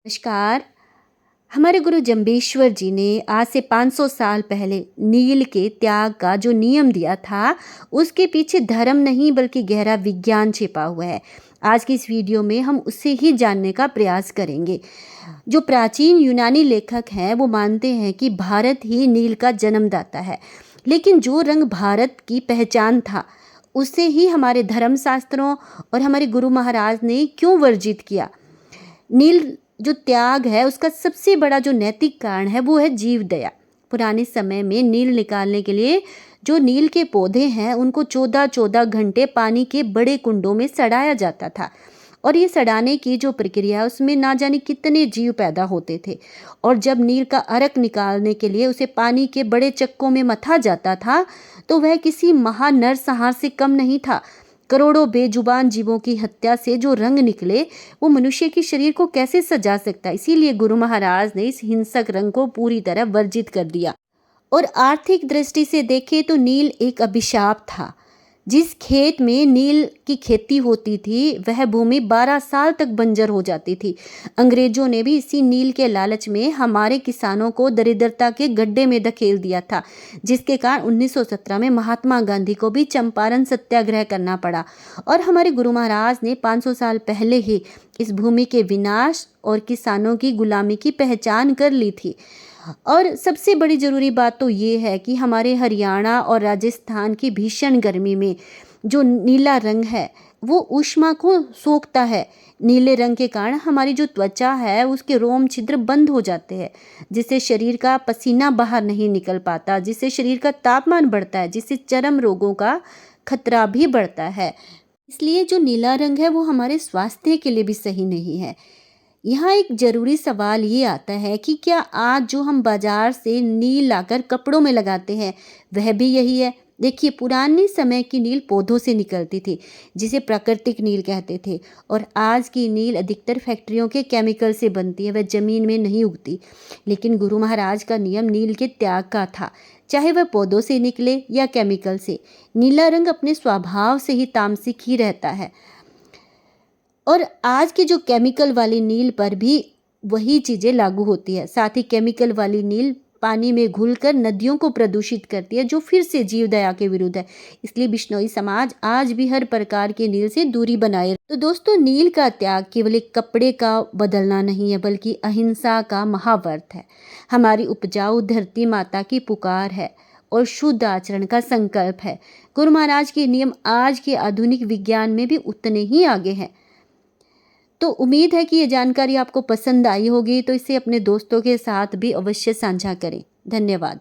नमस्कार। हमारे गुरु जम्बेश्वर जी ने आज से 500 साल पहले नील के त्याग का जो नियम दिया था, उसके पीछे धर्म नहीं बल्कि गहरा विज्ञान छिपा हुआ है। आज की इस वीडियो में हम उसे ही जानने का प्रयास करेंगे। जो प्राचीन यूनानी लेखक हैं वो मानते हैं कि भारत ही नील का जन्मदाता है, लेकिन जो रंग भारत की पहचान था उसे ही हमारे धर्म शास्त्रों और हमारे गुरु महाराज ने क्यों वर्जित किया। नील जो त्याग है उसका सबसे बड़ा जो नैतिक कारण है वो है जीव दया। पुराने समय में नील निकालने के लिए जो नील के पौधे हैं उनको 14-14 घंटे पानी के बड़े कुंडों में सड़ाया जाता था, और ये सड़ाने की जो प्रक्रिया उसमें ना जाने कितने जीव पैदा होते थे। और जब नील का अर्क निकालने के लिए उसे पानी के बड़े चक्कों में मथा जाता था तो वह किसी महानरसंहार से कम नहीं था। करोड़ों बेजुबान जीवों की हत्या से जो रंग निकले वो मनुष्य के शरीर को कैसे सजा सकता है। इसीलिए गुरु महाराज ने इस हिंसक रंग को पूरी तरह वर्जित कर दिया। और आर्थिक दृष्टि से देखें तो नील एक अभिशाप था। जिस खेत में नील की खेती होती थी वह भूमि 12 साल तक बंजर हो जाती थी। अंग्रेजों ने भी इसी नील के लालच में हमारे किसानों को दरिद्रता के गड्ढे में धकेल दिया था, जिसके कारण 1917 में महात्मा गांधी को भी चंपारण सत्याग्रह करना पड़ा। और हमारे गुरु महाराज ने 500 साल पहले ही इस भूमि के विनाश और किसानों की गुलामी की पहचान कर ली थी। और सबसे बड़ी ज़रूरी बात तो ये है कि हमारे हरियाणा और राजस्थान की भीषण गर्मी में जो नीला रंग है वो ऊष्मा को सोखता है। नीले रंग के कारण हमारी जो त्वचा है उसके रोम छिद्र बंद हो जाते हैं, जिससे शरीर का पसीना बाहर नहीं निकल पाता, जिससे शरीर का तापमान बढ़ता है, जिससे चर्म रोगों का खतरा भी बढ़ता है। इसलिए जो नीला रंग है वो हमारे स्वास्थ्य के लिए भी सही नहीं है। यहाँ एक ज़रूरी सवाल ये आता है कि क्या आज जो हम बाजार से नील लाकर कपड़ों में लगाते हैं वह भी यही है। देखिए, पुराने समय की नील पौधों से निकलती थी जिसे प्राकृतिक नील कहते थे, और आज की नील अधिकतर फैक्ट्रियों के केमिकल से बनती है, वह जमीन में नहीं उगती। लेकिन गुरु महाराज का नियम नील के त्याग का था, चाहे वह पौधों से निकले या केमिकल से। नीला रंग अपने स्वभाव से ही तामसिक ही रहता है, और आज की जो केमिकल वाली नील पर भी वही चीज़ें लागू होती है। साथ ही केमिकल वाली नील पानी में घुलकर नदियों को प्रदूषित करती है, जो फिर से जीव दया के विरुद्ध है। इसलिए बिश्नोई समाज आज भी हर प्रकार के नील से दूरी बनाए। तो दोस्तों, नील का त्याग केवल एक कपड़े का बदलना नहीं है बल्कि अहिंसा का महाव्रत है। हमारी उपजाऊ धरती माता की पुकार है और शुद्ध आचरण का संकल्प है। गुरु महाराज के नियम आज के आधुनिक विज्ञान में भी उतने ही आगे हैं। तो उम्मीद है कि ये जानकारी आपको पसंद आई होगी, तो इसे अपने दोस्तों के साथ भी अवश्य साझा करें। धन्यवाद।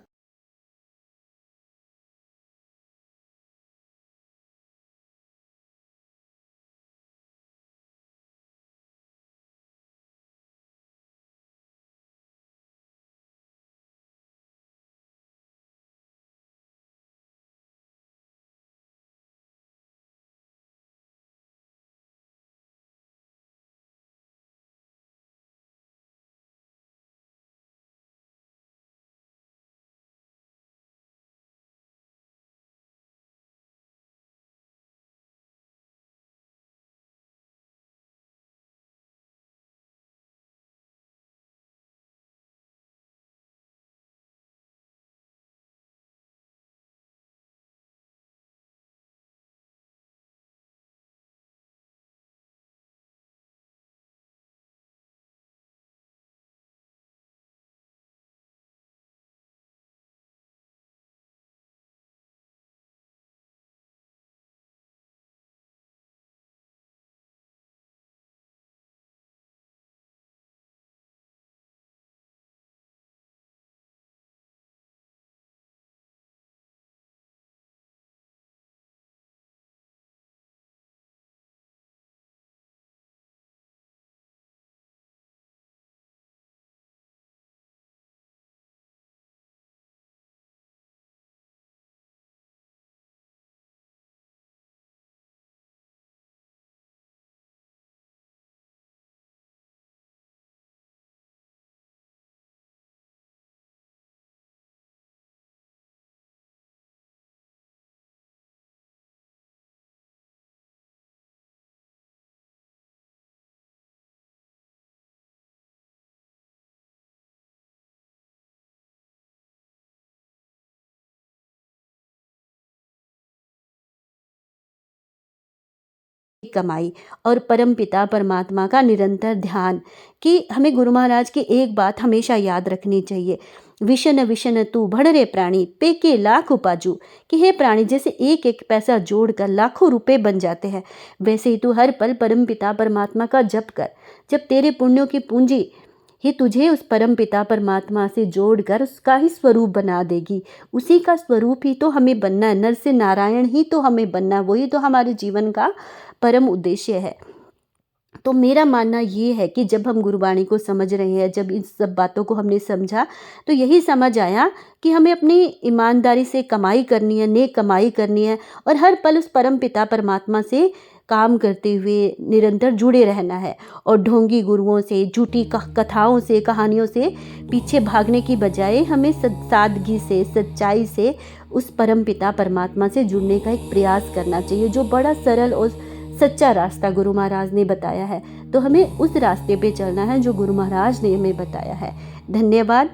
नेक कमाई और परमपिता परमात्मा का निरंतर ध्यान। कि हमें गुरु महाराज की एक बात हमेशा याद रखनी चाहिए, विशन विशन तू भड़ रे प्राणी पेके लाख उपाजू। कि हे प्राणी, जैसे एक एक पैसा जोड़कर लाखों रुपए बन जाते हैं, वैसे ही तू हर पल परमपिता परमात्मा का जप कर। जब तेरे पुण्यों की पूंजी ही तुझे उस परम पिता परमात्मा से जोड़कर उसका ही स्वरूप बना देगी। उसी का स्वरूप ही तो हमें बनना है, नर से नारायण ही तो हमें बनना है, वही तो हमारे जीवन का परम उद्देश्य है। तो मेरा मानना ये है कि जब हम गुरुवाणी को समझ रहे हैं, जब इन सब बातों को हमने समझा, तो यही समझ आया कि हमें अपनी ईमानदारी से कमाई करनी है, नेक कमाई करनी है और हर पल उस परम पिता परमात्मा से काम करते हुए निरंतर जुड़े रहना है। और ढोंगी गुरुओं से, झूठी कथाओं से, कहानियों से पीछे भागने की बजाय हमें सादगी से, सच्चाई से उस परम पिता परमात्मा से जुड़ने का एक प्रयास करना चाहिए, जो बड़ा सरल और सच्चा रास्ता गुरु महाराज ने बताया है। तो हमें उस रास्ते पे चलना है जो गुरु महाराज ने हमें बताया है। धन्यवाद।